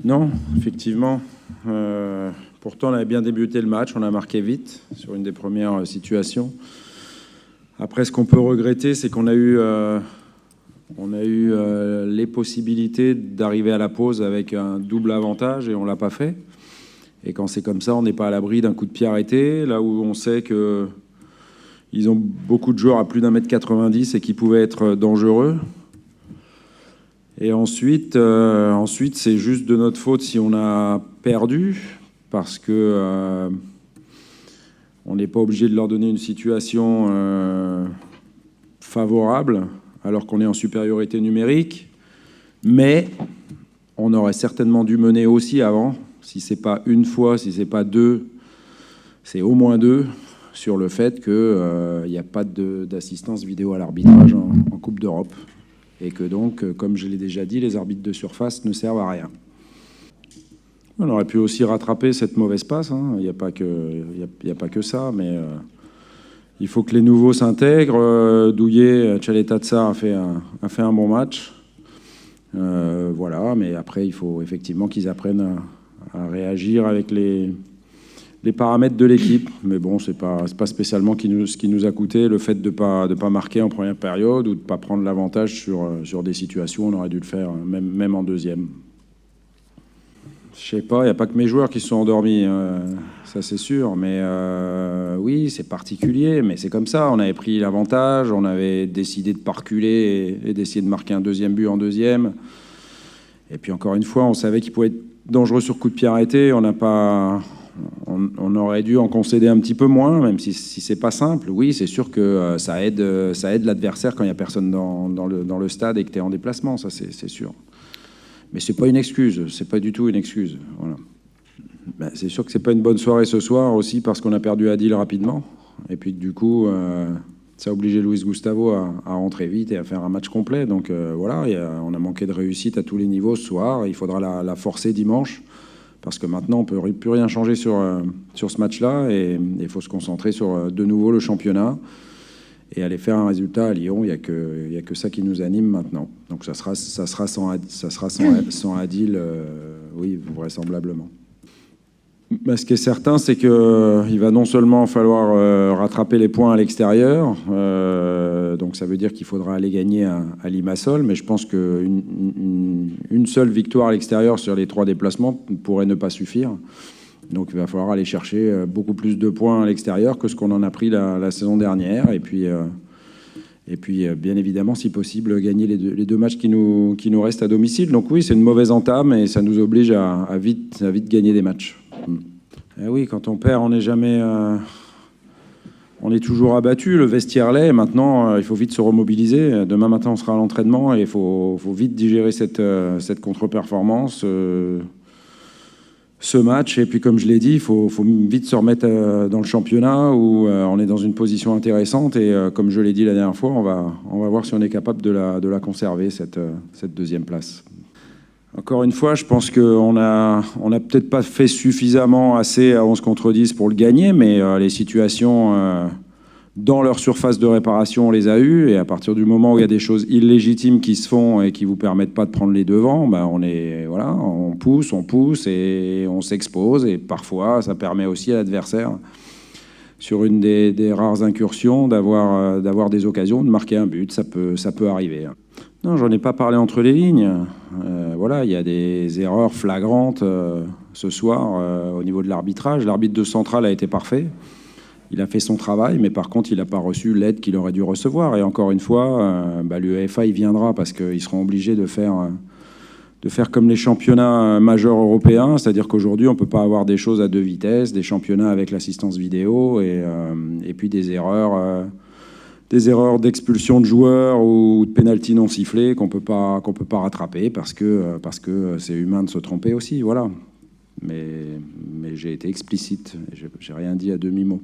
Non, effectivement. Pourtant, on avait bien débuté le match. On a marqué vite sur une des premières situations. Après, ce qu'on peut regretter, c'est qu'on a eu, les possibilités d'arriver à la pause avec un double avantage et on ne l'a pas fait. Et quand c'est comme ça, on n'est pas à l'abri d'un coup de pied arrêté, là où on sait qu'ils ont beaucoup de joueurs à plus d'1,90 m et qui pouvaient être dangereux. Et ensuite c'est juste de notre faute si on a perdu, parce que on n'est pas obligé de leur donner une situation favorable alors qu'on est en supériorité numérique. Mais on aurait certainement dû mener aussi avant, si c'est pas une fois, si c'est pas deux, c'est au moins deux, sur le fait qu'il n'y a pas d'assistance vidéo à l'arbitrage en Coupe d'Europe. Et que donc, comme je l'ai déjà dit, les arbitres de surface ne servent à rien. On aurait pu aussi rattraper cette mauvaise passe, hein. Il n'y a pas que ça, mais il faut que les nouveaux s'intègrent. Douillet, Tchaletadza a fait un bon match. Voilà, mais après, il faut effectivement qu'ils apprennent à réagir avec les paramètres de l'équipe. Mais bon, c'est pas spécialement ce qui nous a coûté le fait de pas marquer en première période ou de pas prendre l'avantage sur des situations. On aurait dû le faire même en deuxième. Je sais pas, il n'y a pas que mes joueurs qui se sont endormis, ça c'est sûr. Mais oui, c'est particulier, mais c'est comme ça. On avait pris l'avantage, on avait décidé de pas reculer et d'essayer de marquer un deuxième but en deuxième. Et puis encore une fois, on savait qu'il pouvait être dangereux sur coup de pied arrêté. On aurait dû en concéder un petit peu moins, même si c'est pas simple. Oui, c'est sûr que ça aide l'adversaire quand il n'y a personne dans le stade et que tu es en déplacement, ça c'est sûr. Mais c'est pas une excuse, c'est pas du tout une excuse. Voilà. Ben, c'est sûr que c'est pas une bonne soirée ce soir aussi parce qu'on a perdu Adil rapidement. Et puis du coup, ça a obligé Luis Gustavo à rentrer vite et à faire un match complet. Donc voilà, on a manqué de réussite à tous les niveaux ce soir. Il faudra la forcer dimanche. Parce que maintenant, on ne peut plus rien changer sur ce match-là et il faut se concentrer sur de nouveau le championnat et aller faire un résultat à Lyon. Il n'y a que ça qui nous anime maintenant. Donc ça sera sans Adil, oui, vraisemblablement. Ben, ce qui est certain, c'est qu'il va non seulement falloir rattraper les points à l'extérieur, donc ça veut dire qu'il faudra aller gagner à Limassol, mais je pense qu'une seule victoire à l'extérieur sur les 3 déplacements pourrait ne pas suffire. Donc il va falloir aller chercher beaucoup plus de points à l'extérieur que ce qu'on en a pris la saison dernière. Et puis bien évidemment, si possible, gagner les deux matchs qui nous restent à domicile. Donc oui, c'est une mauvaise entame et ça nous oblige à vite gagner des matchs. Et oui, quand on perd, on n'est jamais... on est toujours abattu, le vestiaire l'est. Maintenant, il faut vite se remobiliser. Demain matin, on sera à l'entraînement et il faut vite digérer cette contre-performance, ce match. Et puis, comme je l'ai dit, il faut vite se remettre dans le championnat où on est dans une position intéressante. Et comme je l'ai dit la dernière fois, on va voir si on est capable de la conserver, cette deuxième place. Encore une fois, je pense qu'on a peut-être pas fait suffisamment assez à 11 contre 10 pour le gagner, mais les situations dans leur surface de réparation, on les a eues. Et à partir du moment où il y a des choses illégitimes qui se font et qui vous permettent pas de prendre les devants, ben on pousse et on s'expose. Et parfois, ça permet aussi à l'adversaire, sur une des rares incursions, d'avoir des occasions de marquer un but. Ça peut arriver. Non, j'en ai pas parlé entre les lignes. Voilà, il y a des erreurs flagrantes ce soir au niveau de l'arbitrage. L'arbitre de Centrale a été parfait. Il a fait son travail, mais par contre, il n'a pas reçu l'aide qu'il aurait dû recevoir. Et encore une fois, l'UEFA, il viendra parce qu'ils seront obligés de faire comme les championnats majeurs européens, c'est-à-dire qu'aujourd'hui, on ne peut pas avoir des choses à 2 vitesses, des championnats avec l'assistance vidéo et puis des erreurs d'expulsion de joueurs ou de pénalty non sifflés qu'on peut pas rattraper parce que c'est humain de se tromper aussi, voilà. Mais j'ai été explicite, j'ai rien dit à demi-mot.